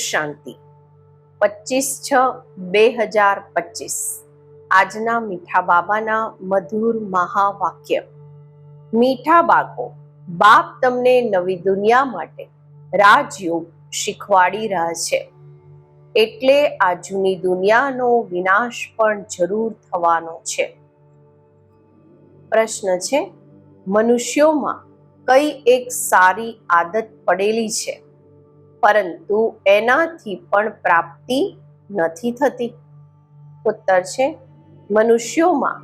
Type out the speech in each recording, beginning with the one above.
શાંતિ. 25/6/2025 આજના મીઠા બાબાના મધુર મહાવાક્ય. મીઠા બાળકો, બાપ તમને નવી દુનિયા માટે રાજયોગ શીખવાડી રહ્યા છે. એટલે આ જૂની દુનિયાનો વિનાશ પણ જરૂર થવાનો છે. પ્રશ્ન છે, મનુષ્યોમાં કઈ એક સારી આદત પડેલી છે પરંતુ એનાથી પણ પ્રાપ્તિ નથી થતી? ઉત્તર છે, મનુષ્યોમાં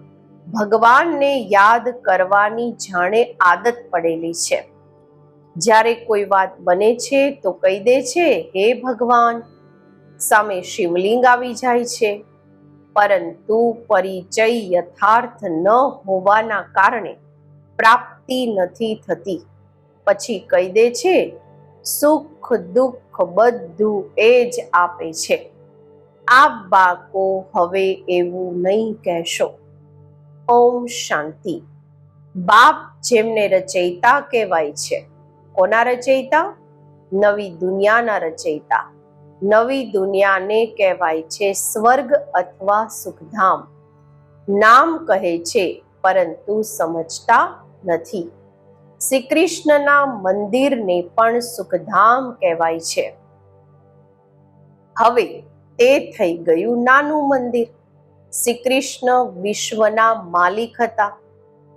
ભગવાનને યાદ કરવાની જાણે આદત પડેલી છે. જ્યારે કોઈ વાત બને છે તો કહી દે છે, હે ભગવાન. સામે શિવલિંગ આવી જાય છે, પરંતુ પરિચય યથાર્થ ન હોવાના કારણે પ્રાપ્તિ નથી થતી. પછી કહી દે છે, સુખ દુઃખ બધું એ જ આપે છે. આપ બાળકો હવે એવું નહીં કહેશો. ઓમ શાંતિ. બાપ જેમને રચયિતા કહેવાય છે. કોના રચયિતા? નવી દુનિયાના રચયિતા. નવી દુનિયાને કહેવાય છે સ્વર્ગ અથવા સુખધામ. નામ કહે છે પરંતુ સમજતા નથી. શ્રી કૃષ્ણના મંદિરને પણ સુખધામ કહેવાય છે. હવે તે થઈ ગયું નાનું મંદિર. શ્રી કૃષ્ણ વિશ્વના માલિક હતા.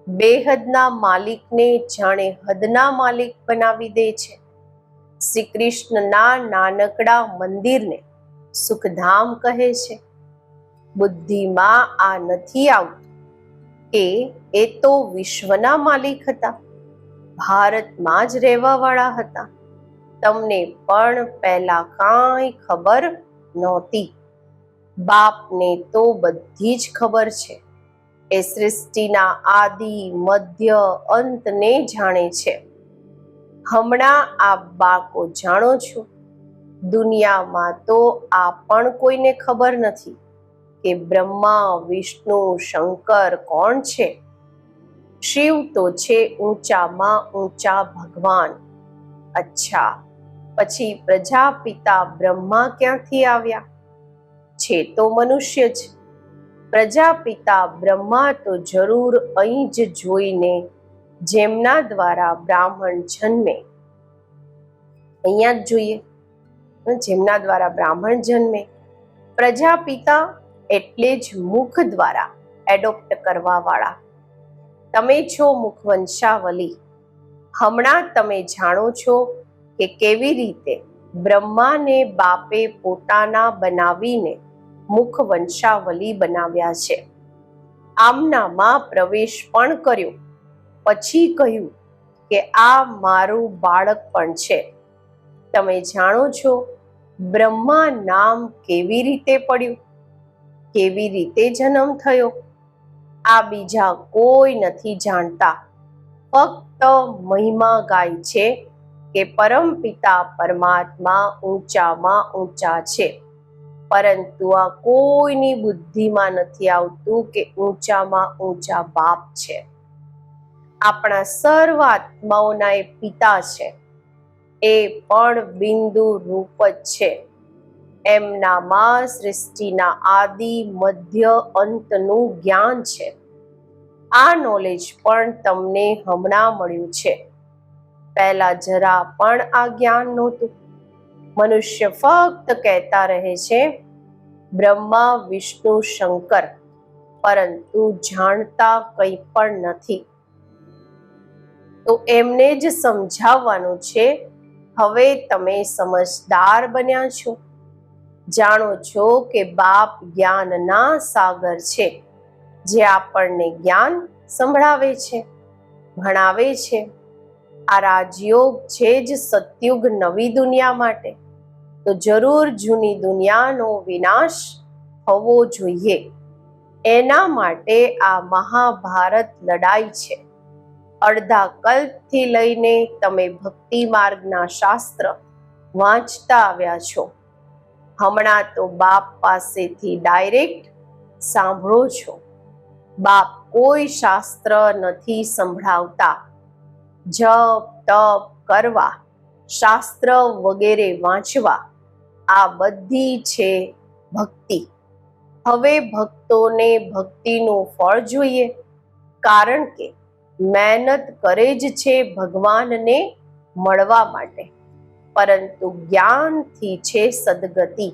બેહદના માલિકને જાણે હદના માલિક બનાવી દે છે. શ્રી કૃષ્ણના નાનકડા મંદિરને સુખધામ કહે છે. બુદ્ધિમાં આ નથી આવતું કે એ તો વિશ્વના માલિક હતા, ભારતમાં જ રહેવાવાળા હતા. તમને પણ પહેલા કાંઈ ખબર નહોતી. બાપને તો બધી જ ખબર છે. એ સૃષ્ટિના આદિ મધ્ય અંતને જાણે છે. હમણાં આપ બાળકો જાણો છો, દુનિયામાં તો આ પણ કોઈને ખબર નથી કે બ્રહ્મા વિષ્ણુ શંકર કોણ છે. શિવ તો છે ઊંચામાં ઊંચા ભગવાન. અચ્છા, પછી પ્રજાપિતા બ્રહ્મા ક્યાંથી આવ્યા? છે તો મનુષ્ય જ. પ્રજાપિતા બ્રહ્મા તો જરૂર અહીં જ જોઈને, જેમના દ્વારા બ્રાહ્મણ જન્મે. અહીંયા જ જોઈએ, જેમના દ્વારા બ્રાહ્મણ જન્મે. પ્રજાપિતા એટલે જ મુખ દ્વારા એડોપ્ટ કરવા વાળા. તમે છો મુખવંશાવલી. હમણાં તમે જાણો છો કે કેવી રીતે બ્રહ્માને બાપે પોતાના બનાવીને મુખવંશાવલી બનાવ્યા છે. આમનામાં પ્રવેશ પણ કર્યો. પછી કહ્યું કે આ મારું બાળક પણ છે. તમે જાણો છો બ્રહ્મા નામ કેવી રીતે પડ્યું, કેવી રીતે જન્મ થયો? આ બીજા કોઈ નથી જાણતા. ફક્ત મહિમા ગાય છે કે પરમપિતા પરમાત્મા ઊંચામાં ઊંચા છે, પરંતુ આ કોઈની બુદ્ધિમાં નથી આવતું કે ઊંચામાં ઊંચા બાપ છે. આપણા સર્વ આત્માઓના એ પિતા છે. એ પણ બિંદુ રૂપ જ છે. એમનામાં સૃષ્ટિના આદિ મધ્ય અંતનું જ્ઞાન છે. આ નોલેજ પણ તમને હમણાં મળ્યું છે. પહેલા જરા પણ આ જ્ઞાન નહોતું. મનુષ્ય ફક્ત કહેતા રહે છે બ્રહ્મા વિષ્ણુ શંકર, પરંતુ જાણતા કંઈ પણ નથી. તો એમને જ સમજાવવાનું છે. હવે તમે સમજદાર બન્યા છો. જાણો છો કે બાપ જ્ઞાનના સાગર છે, જે આપણને જ્ઞાન સંભળાવે છે, ભણાવે છે. આ રાજયોગ છે જ સતયુગ નવી દુનિયા માટે. તો જરૂર જૂની દુનિયાનો વિનાશ થવો જોઈએ. એના માટે આ મહાભારત લડાઈ છે. અડધા કલ્પથી લઈને તમે ભક્તિ માર્ગના શાસ્ત્ર વાંચતા આવ્યા છો. હમણાં તો બાપ પાસેથી ડાયરેક્ટ સાંભળો છો. બાપ કોઈ શાસ્ત્ર નથી સંભળાવતા. જપ તપ કરવા, શાસ્ત્ર વગેરે વાંચવા આ બધી છે ભક્તિ. હવે ભક્તોને ભક્તિનું ફળ જોઈએ, કારણ કે મહેનત કરે જ છે ભગવાનને મળવા માટે, પરંતુ જ્ઞાનથી છે સદગતિ.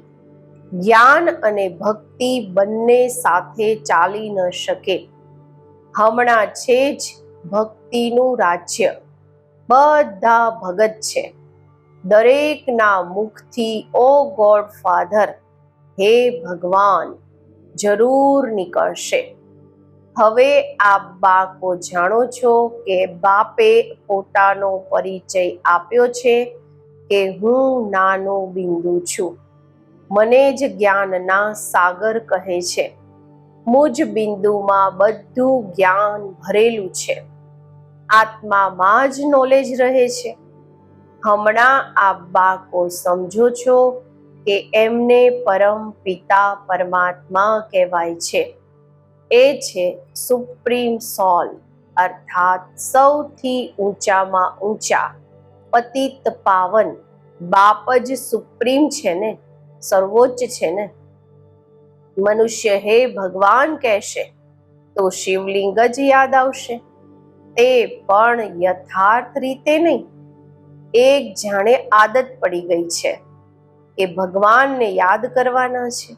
જ્ઞાન અને ભક્તિ બંને સાથે ચાલી ન શકે. હમણાં છે જ ભક્તિનું રાજ્ય. બધા ભગત છે. દરેકના મુખથી ઓ ગોડ ફાધર, હે ભગવાન જરૂર નીકળશે. હવે આપ બાળકો જાણો છો કે બાપે પોતાનો પરિચય આપ્યો છે કે હું નાનો બિંદુ છું. મને જ જ્ઞાનના સાગર કહે છે. મુજ બિંદુમાં બધું જ્ઞાન ભરેલું છે. આત્મામાં જ નોલેજ રહે છે. હમણાં આપ બાળકો સમજો છો કે એમને પરમ પિતા પરમાત્મા કહેવાય છે. એ છે સુપ્રીમ સોલ, અર્થાત સૌથી ઊંચામાં ઊંચા, પતિત પાવન. બાપ જ સુપ્રીમ છે ને, સર્વોચ્ચ છે ને. મનુષ્ય હે ભગવાન કહેશે તો શિવલિંગ જ યાદ આવશે, તે પણ યથાર્થ રીતે નહીં. એક જાણે આદત પડી ગઈ છે કે ભગવાનને યાદ કરવાના છે.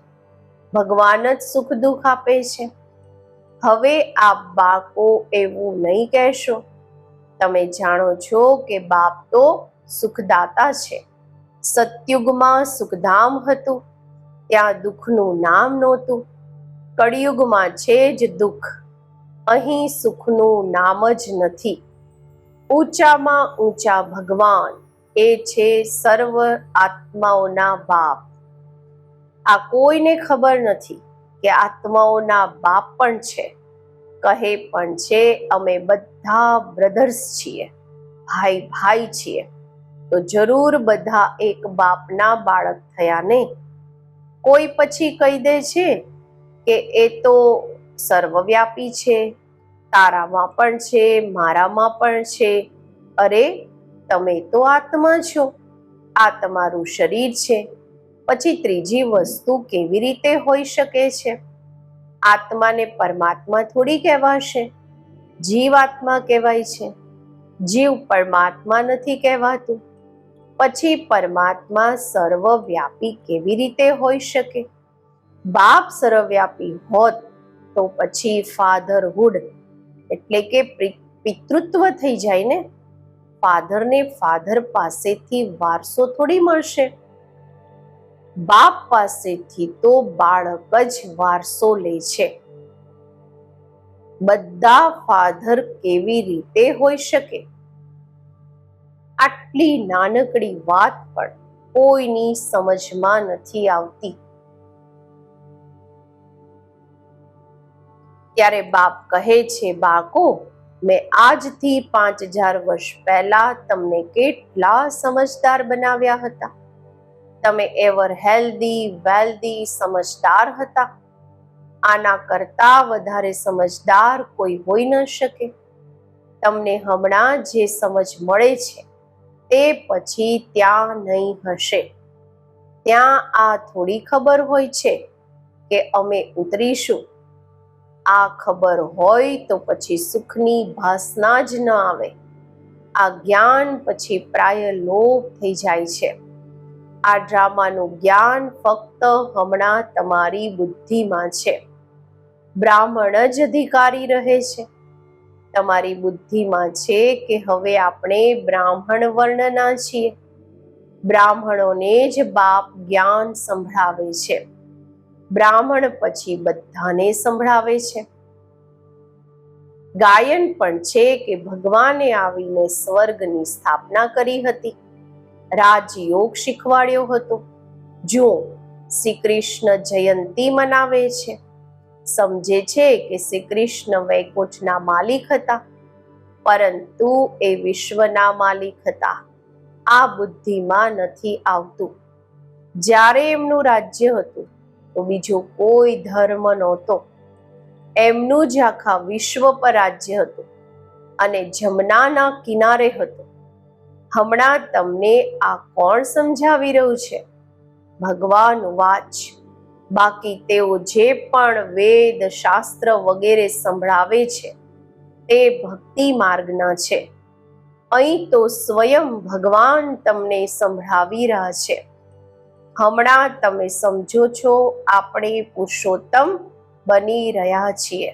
ભગવાન જ સુખ દુઃખ આપે છે. હવે આપ બાળકો એવું નહીં કહેશો. તમે જાણો છો કે બાપ તો સુખદાતા છે. સતયુગમાં સુખધામ હતું, ત્યાં દુઃખનું નામ નહોતું. કળિયુગમાં છે જ દુઃખ, અહીં સુખનું નામ જ નથી. ઊંચામાં ઊંચા ભગવાન, એ છે સર્વ આત્માઓના બાપ. આ કોઈને ખબર નથી કે આત્માઓના બાપ પણ છે. કહે પણ છે અમે બધા બ્રધર્સ છીએ, ભાઈ ભાઈ છીએ. તો જરૂર બધા એક બાપના બાળક થયા ને. કોઈ પછી કહી દે છે કે એ તો સર્વવ્યાપી છે, તારામાં પણ છે, મારામાં પણ છે. અરે, તમે તો આત્મા છો, આ તમારું શરીર છે. પછી ત્રીજી વસ્તુ કેવી રીતે હોઈ શકે છે? આત્માને પરમાત્મા થોડી કહેવાશે. જીવ આત્મા કહેવાય છે. જીવ પરમાત્મા નથી કહેવાતું. પછી પરમાત્મા સર્વવ્યાપી કેવી રીતે હોઈ શકે? બાપ સર્વવ્યાપી હોત તો પછી ફાધરહુડ એટલે કે પિતૃત્વ થઈ જાય ને. ફાધરને ફાધર પાસેથી વારસો થોડી મળશે. બાપ પાસેથી તો બાળક જ વારસો લે છે. બધા ફાધર કેવી રીતે હોઈ શકે? આટલી નાનકડી વાત પણ કોઈની સમજમાં નથી આવતી. ત્યારે બાપ કહે છે, બાળકો, મેં આજથી 5000 વર્ષ પહેલા તમને કેટલા સમજદાર બનાવ્યા હતા. તમે એવર હેલ્ધી, વેલ્ધી, સમજદાર હતા. આના કરતા વધારે સમજદાર કોઈ હોઈ ન શકે. તમને હમણાં જે સમજ મળે છે તે પછી ત્યાં નહીં હશે. ત્યાં આ થોડી ખબર હોય છે કે અમે ઉતરીશું. આ ખબર હોય તો પછી સુખની ભાસના જ ન આવે. આ જ્ઞાન પછી પ્રાય લોપ થઈ જાય છે. આ ડ્રામાનું જ્ઞાન ફક્ત હમણાં તમારી બુદ્ધિમાં છે. બ્રાહ્મણ જ અધિકારી રહે છે. તમારી બુદ્ધિમાં છે કે હવે આપણે બ્રાહ્મણ વર્ણના છીએ. બ્રાહ્મણોને જ બાપ જ્ઞાન સંભળાવે છે. બ્રાહ્મણ પછી બધાને સંભળાવે છે. ગાયન પણ છે કે ભગવાને આવીને સ્વર્ગની સ્થાપના કરી હતી, રાજયોગ શીખવાડ્યો હતો. જો શ્રી કૃષ્ણ જયંતી મનાવે છે, સમજે છે કે શ્રી કૃષ્ણ વૈકુંઠના માલિક હતા, પરંતુ એ વિશ્વના માલિક હતા. આ બુદ્ધિમાં નથી આવતું. જ્યારે એમનું રાજ્ય હતું તો બીજો કોઈ ધર્મ નહોતો. એમનું જ આખા વિશ્વ પર રાજ્ય હતું અને જમનાના કિનારે હતું. હમણાં તમને આ કોણ સમજાવી રહ્યું છે? ભગવાન વાચ. બાકી તેઓ જે પણ વેદ શાસ્ત્ર વગેરે સંભળાવે છે તે ભક્તિ માર્ગના છે. અહીં તો સ્વયં ભગવાન તમને સંભળાવી રહ્યા છે. હમણાં તમે સમજો છો આપણે પુરુષોત્તમ બની રહ્યા છીએ.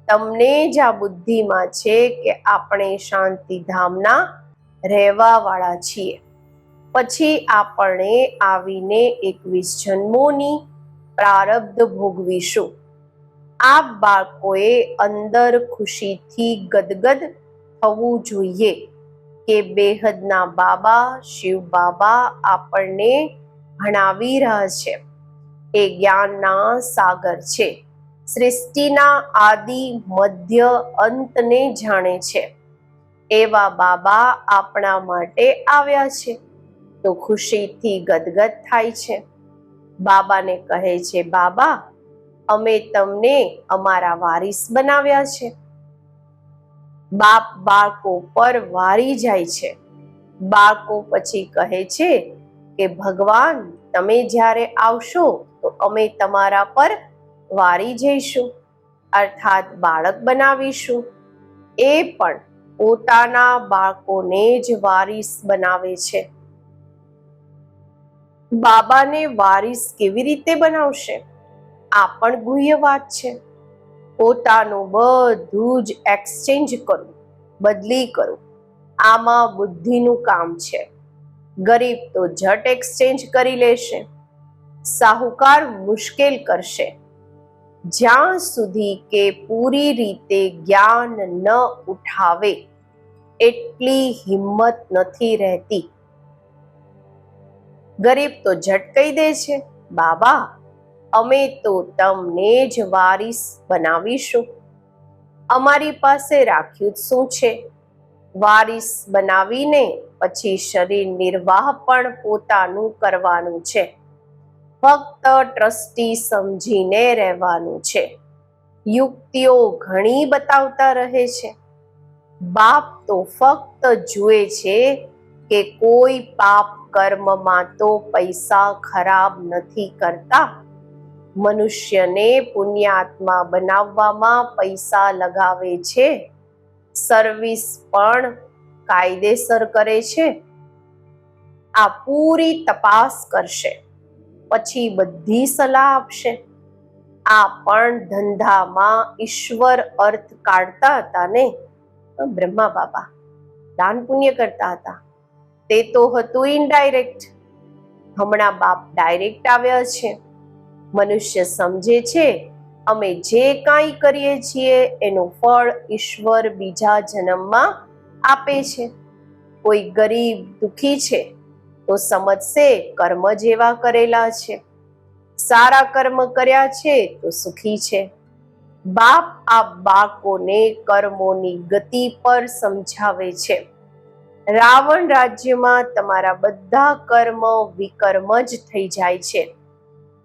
તમને જ આ બુદ્ધિમાં છે કે આપણે શાંતિધામના રહેવા વાળા છીએ. પછી આપણે આવીને 21 જન્મોની પ્રારબ્ધ ભોગવીશું. આ બાળકોએ અંદર ખુશીથી ગદગદ થવું જોઈએ કે બેહદના બાબા શિવ બાબા આપણને ભણાવી રહ્યા છે. એ જ્ઞાનના સાગર છે. સૃષ્ટિના આદિ મધ્ય અંતને જાણે છે. એવા બાબા આપણા માટે આવ્યા છે તો ખુશીથી ગદગદ થાય છે. બાબાને કહે છે, બાબા અમે તમને અમારા વારીસ બનાવ્યા છે. બાપ બાળકો પર વારી જાય છે. બાળકો પછી કહે છે કે ભગવાન તમે જ્યારે આવશો તો અમે તમારા પર વારી જઈશું, અર્થાત બાળક બનાવીશું. એ પણ પોતાના બાળકોને જ વારીસ બનાવે છે. બાબાને વારીસ કેવી રીતે બનાવશે? આ પણ ગુહ્ય વાત છે. પોતાનું બધું જ એક્સચેન્જ કરવું, બદલી કરવું, આમાં બુદ્ધિનું કામ છે. ગરીબ તો ઝટ એક્સચેન્જ કરી લેશે, સાહુકાર મુશ્કેલ કરશે. જ્યાં સુધી કે પૂરી રીતે જ્ઞાન ન ઉઠાવે એટલી હિંમત નથી રહેતી. ગરીબ તો ઝટ કહી દે છે, બાબા અમે તો તમને જ વારીસ બનાવીશું. અમારી પાસે રાખ્યું શું છે? વારીસ બનાવીને પછી શરીર નિર્વાહ પણ પોતાનું કરવાનું છે. ફક્ત ટ્રસ્ટી સમજીને રહેવાનું છે. યુક્તિઓ ઘણી બતાવતા રહે છે. બાપ તો ફક્ત જુએ છે કે કોઈ પાપ કર્મમાં તો પૈસા ખરાબ નથી કરતા. મનુષ્યને પુણ્યાત્મા બનાવવામાં પૈસા લગાવે છે. સર્વિસ પણ કાયદેસર કરે છે. આ પૂરી તપાસ કરશે પછી બધી સલાહ આપશે. આ પણ ધંધામાં ઈશ્વર અર્થ કાઢતા હતા ને. બ્રહ્મા બાબા દાન પુણ્ય કરતા હતા. તે તો હતું ઇનડાયરેક્ટ. હમણાં બાપ ડાયરેક્ટ આવ્યા છે. મનુષ્ય સમજે છે અમે જે કાંઈ કરીએ છીએ એનું ફળ ઈશ્વર બીજા જન્મમાં આપે છે. કોઈ ગરીબ દુખી છે તો સમજશે કર્મ જેવા કરેલા છે. સારા કર્મ કર્યા છે તો સુખી છે. બાપ આ બાળકોને કર્મોની ગતિ પર સમજાવે છે. રાવણ રાજ્યમાં તમારા બધા કર્મ વિકર્મ જ થઈ જાય છે.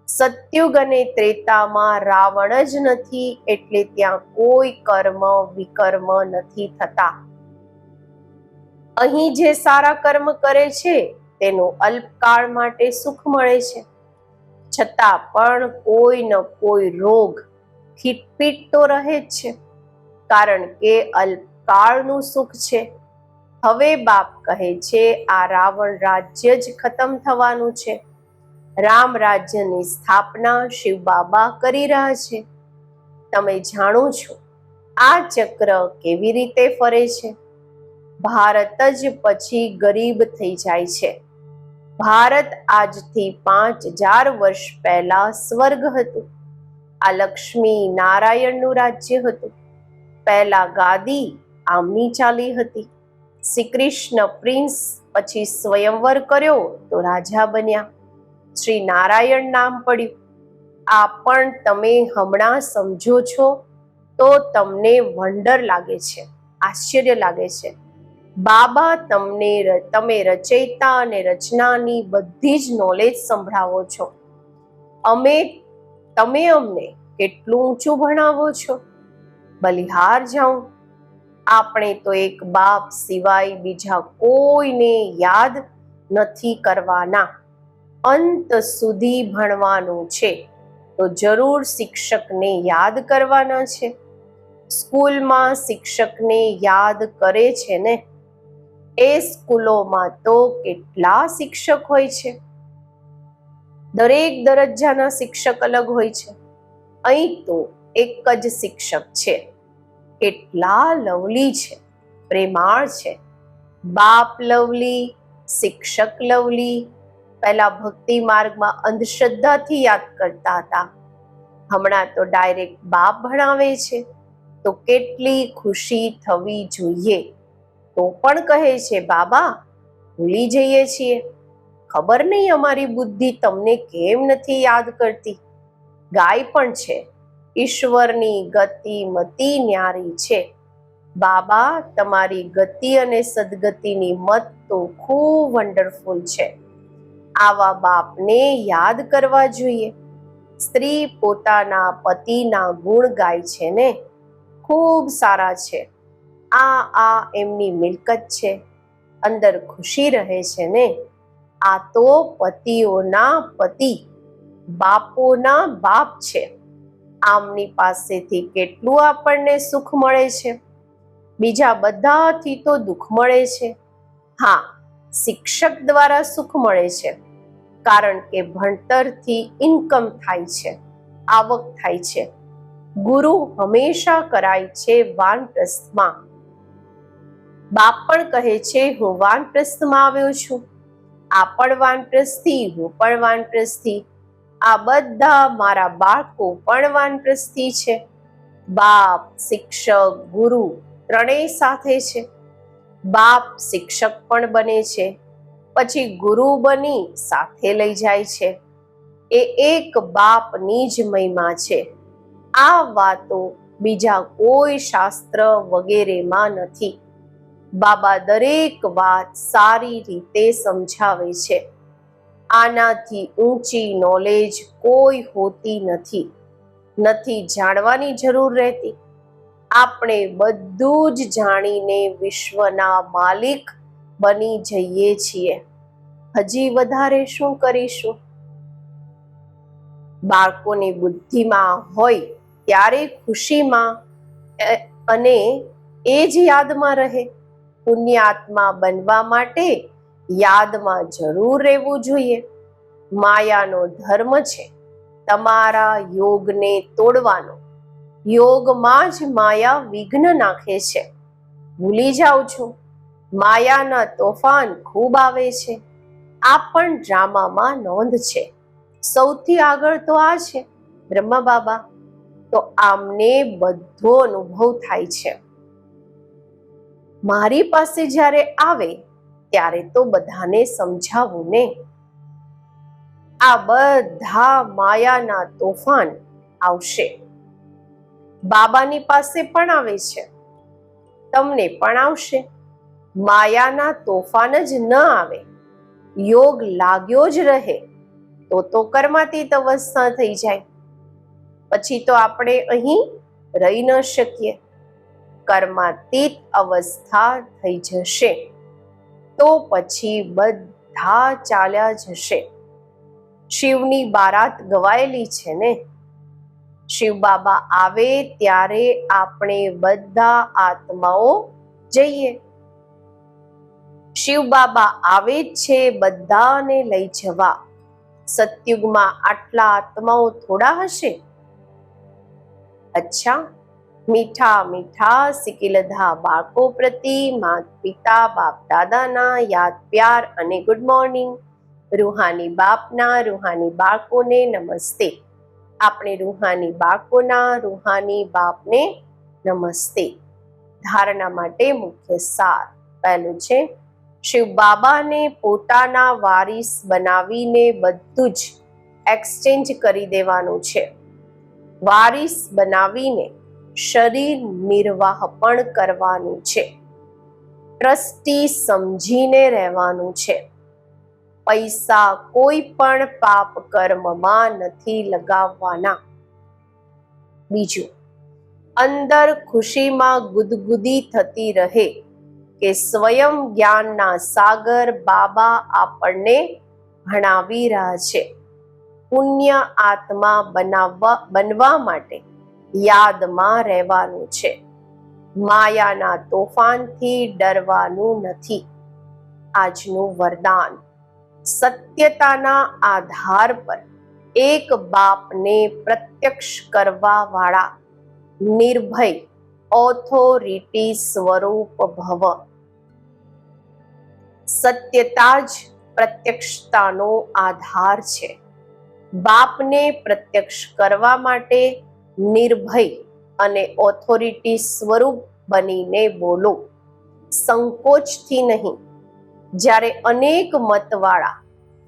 સત્યુગ અને ત્રેતામાં રાવણ જ નથી એટલે ત્યાં કોઈ કર્મ વિકર્મ નથી થતા. અહીં જે સારા કર્મ કરે છે તેનું અલ્પકાળ માટે સુખ મળે છે. છતાં પણ કોઈ ન કોઈ રોગ ખીટપીટ તો રહે જ છે, કારણ કે અલ્પકાળનું સુખ છે. હવે બાપ કહે છે આ રાવણ રાજ્ય જ ખતમ થવાનું છે. રામ રાજ્યની સ્થાપના શિવ બાબા કરી રહ્યા છે. તમે જાણો છો આ ચક્ર કેવી રીતે ફરે છે. ભારત જ પછી ગરીબ થઈ જાય છે. ભારત આજથી 5000 વર્ષ પહેલા સ્વર્ગ હતું. આ લક્ષ્મી નારાયણનું રાજ્ય હતું. પહેલા ગાદી આમની ચાલી હતી. શ્રી કૃષ્ણ પ્રિન્સ પછી સ્વયંવર કર્યો તો રાજા બન્યા. શ્રી નારાયણ નામ પડ્યું. આ પણ તમે હમણાં સમજો છો તો તમને વંડર લાગે છે, આશ્ચર્ય લાગે છે. બાબા તમે રચયિતા અને રચનાની બધી જ નોલેજ સંભળાવો છો. તમે અમને કેટલું ઊંચું ભણાવો છો. બલિહાર જાઉં. આપણે તો એક બાપ સિવાય બીજા કોઈને યાદ નથી કરવાના. અંત સુધી ભણવાનું છે તો જરૂર શિક્ષકને યાદ કરવાના છે. સ્કૂલમાં શિક્ષકને યાદ કરે છે ને, એ સ્કૂલોમાં તો કેટલા શિક્ષક હોય છે. દરેક દરજ્જાના શિક્ષક અલગ હોય છે. અહીં તો એક જ શિક્ષક છે. કેટલા લવલી છે, પ્રેમાળ છે. બાપ લવલી, શિક્ષક લવલી. પહેલા ભક્તિ માર્ગમાં અંધશ્રદ્ધાથી યાદ કરતા હતા, હમણાં તો ડાયરેક્ટ બાપ ભણાવે છે. તો કેટલી ખુશી થવી જોઈએ. તો પણ કહે છે, બાબા ભૂલી જઈએ છીએ. ખબર નહીં અમારી બુદ્ધિ તમને કેમ નથી યાદ કરતી. ગાય પણ છે, ઈશ્વરની ગતિ મતિ ન્યારી છે. બાબા તમારી ગતિ અને સદગતિની મત તો ખૂબ વન્ડરફુલ છે. આવા બાપને યાદ કરવા જોઈએ. સ્ત્રી પોતાના પતિના ગુણ ગાય છે ને, ખૂબ સારા છે, આ એમની મિલકત છે, અંદર ખુશી રહે છે ને. આ તો પતિઓના પતિ, બાપોના બાપ છે. આમની પાસેથી કેટલું આપણને સુખ મળે છે. બીજા બધાથી તો દુઃખ મળે છે. હા, શિક્ષક દ્વારા સુખ મળે છે, કારણ કે ભણતરથી ઇન્કમ થાય છે, આવક થાય છે. ગુરુ હંમેશા કરાય છે વાનપ્રસ્થમાં. બાપ પણ કહે છે, હું વાનપ્રસ્થમાં આવ્યો છું. આ પણ વાનપ્રસ્થી, હું પણ વાનપ્રસ્થી. આ બધા મારા બાળકો પણ વાનપ્રસ્થી છે. બાપ, શિક્ષક, ગુરુ ત્રણેય સાથે છે. બાપ શિક્ષક પણ બને છે, પછી ગુરુ બની સાથે લઈ જાય છે. એ એક બાપની જ મહિમા છે. આ વાતો બીજા કોઈ શાસ્ત્ર વગેરેમાં નથી. બાબા દરેક વાત સારી રીતે સમજાવે છે. આનાથી ઊંચી નોલેજ કોઈ હોતી નથી. નથી જાણવાની જરૂર રહેતી. આપણે બધું જ જાણીને વિશ્વના માલિક બની જઈએ છીએ. હજી વધારે શું કરીશું? બાળકોની બુદ્ધિમાં હોય ત્યારે ખુશીમાં અને એ જ યાદમાં રહે. પુણ્યાત્મા બનવા માટે યાદમાં જરૂર રહેવું જોઈએ. માયાનો ધર્મ છે તમારા યોગને તોડવાનો. યોગમાં જ માયા વિઘ્ન નાખે છે. ભૂલી જાઉં છું. માયાના તોફાન ખૂબ આવે છે. આ પણ ડ્રામામાં નોંધ છે. સૌથી આગળ તો આ છે બ્રહ્મા બાબા. તો આમને બધો અનુભવ થાય છે. મારી પાસે જ્યારે આવે ત્યારે તો બધાને સમજાવું ને. આ બધા માયાના તોફાન આવશે. બાબાની પાસે પણ આવે છે, તમને પણ આવશે. માયાના તોફાન જ ન આવે, યોગ લાગ્યો જ રહે તો કર્માતીત અવસ્થા થઈ જાય. પછી તો આપણે અહીં રહી ન શકીએ. કર્માતીત અવસ્થા થઈ જશે તો પછી બધા ચાલ્યા જશે. શિવની બારાત ગવાયેલી છે ને. શિવ બાબા આવે ત્યારે આપણે બધા આત્માઓ જઈએ. શિવ બાબા આવે છે બધાને લઈ જવા. સતયુગમાં આટલા આત્માઓ થોડા હશે? અચ્છા, મીઠા મીઠા સિકિલધા બાળકો પ્રતિ માત પિતા બાપ દાદાના યાદ પ્યાર અને ગુડ મોર્નિંગ. રૂહાની બાપના રૂહાની બાળકોને નમસ્તે. આપણે રૂહાની બાળકોના રૂહાની બાપને નમસ્તે. ધારણા માટે મુખ્ય સાર. પહેલું છે, શિવ બાબાને પોતાના વારિસ બનાવીને બધું જ એક્સચેન્જ કરી દેવાનું છે. વારિસ બનાવીને શરીર નિર્વાહ પણ કરવાનું છે. ટ્રસ્ટી સમજીને રહેવાનું છે. પૈસા કોઈ પણ પાપ કર્મમાં નથી લગાવવાના. બીજું, અંદર ખુશીમાં ગુદગુદી થતી રહે કે સ્વયં જ્ઞાનના સાગર બાબા આપણને ભણાવી રહ્યા છે. પુણ્ય આત્મા બનવા માટે યાદમાં રહેવાનું છે. માયાના તોફાનથી ડરવાનું નથી. આજનું વરદાન: સત્યતાના આધાર પર એક બાપને પ્રત્યક્ષ કરવા વાળા નિર્ભય ઓથોરિટી સ્વરૂપ ભવ. સત્યતા જ પ્રત્યક્ષતાનો આધાર છે. બાપને પ્રત્યક્ષ કરવા માટે નિર્ભય અને ઓથોરિટી સ્વરૂપ બનીને બોલો, સંકોચથી નહીં. જ્યારે અનેક મતવાળા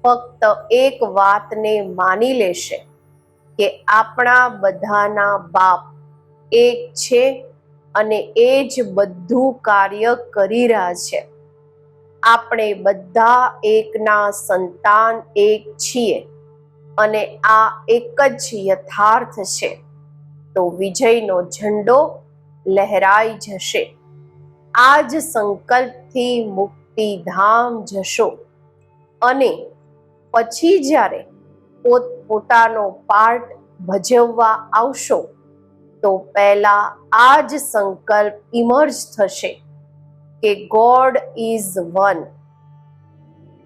ફક્ત એક વાતને માની લેશે કે આપણા બધાના બાપ એક છે અને એ જ બધું કાર્ય કરી રહ્યા છે, આપણે બધા એકના સંતાન એક છીએ અને આ એક જ યથાર્થ છે, તો વિજયનો ઝંડો લહેરાઈ જશે. આ જ સંકલ્પથી મુક્તિધામ જશો અને પછી જ્યારે પોતપોતાનો પાર્ટ ભજવવા આવશો તો પહેલા આ જ સંકલ્પ ઇમર્જ થશે કે ગોડ ઇઝ વન.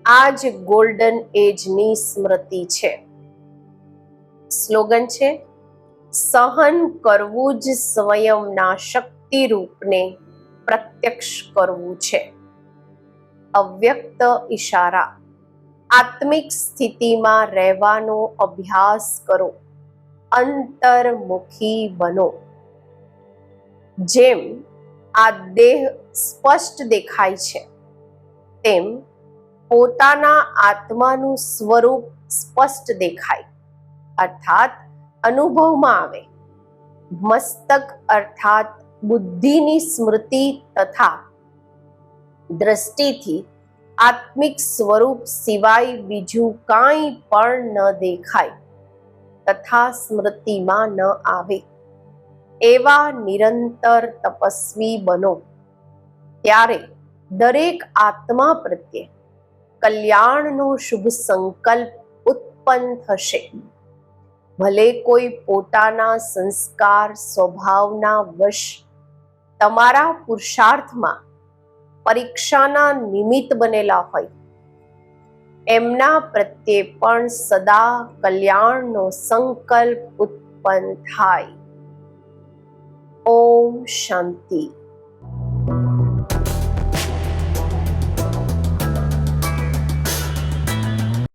આ જ ગોલ્ડન એજની સ્મૃતિ છે. સ્લોગન છે: સહન કરવું જ સ્વયંના શક્તિ રૂપને પ્રત્યક્ષ કરવું છે. અવ્યક્ત ઈશારા: આત્મિક સ્થિતિમાં રહેવાનો અભ્યાસ કરો, અંતર્મુખી બનો. જેમ આ દેહ સ્પષ્ટ દેખાય છે તેમ પોતાના આત્માનું સ્વરૂપ સ્પષ્ટ દેખાય, અર્થાત અનુભવમાં આવે. મસ્તક અર્થાત બુદ્ધિની સ્મૃતિ તથા દ્રષ્ટિથી આત્મિક સ્વરૂપ સિવાય બીજું કાંઈ પણ ન દેખાય તથા સ્મૃતિમાં ન આવે. એવા નિરંતર તપસ્વી બનો. ત્યારે દરેક આત્મા પ્રત્યે કલ્યાણનો શુભ સંકલ્પ ઉત્પન્ન થશે. ભલે કોઈ પોતાના સંસ્કાર સ્વભાવના વશ તમારા પુરુષાર્થમાં પરીક્ષાના નિમિત્ત બનેલા હોય, એમના પ્રત્યે પણ સદા કલ્યાણનો સંકલ્પ ઉત્પન્ન થાય. ઓમ શાંતિ.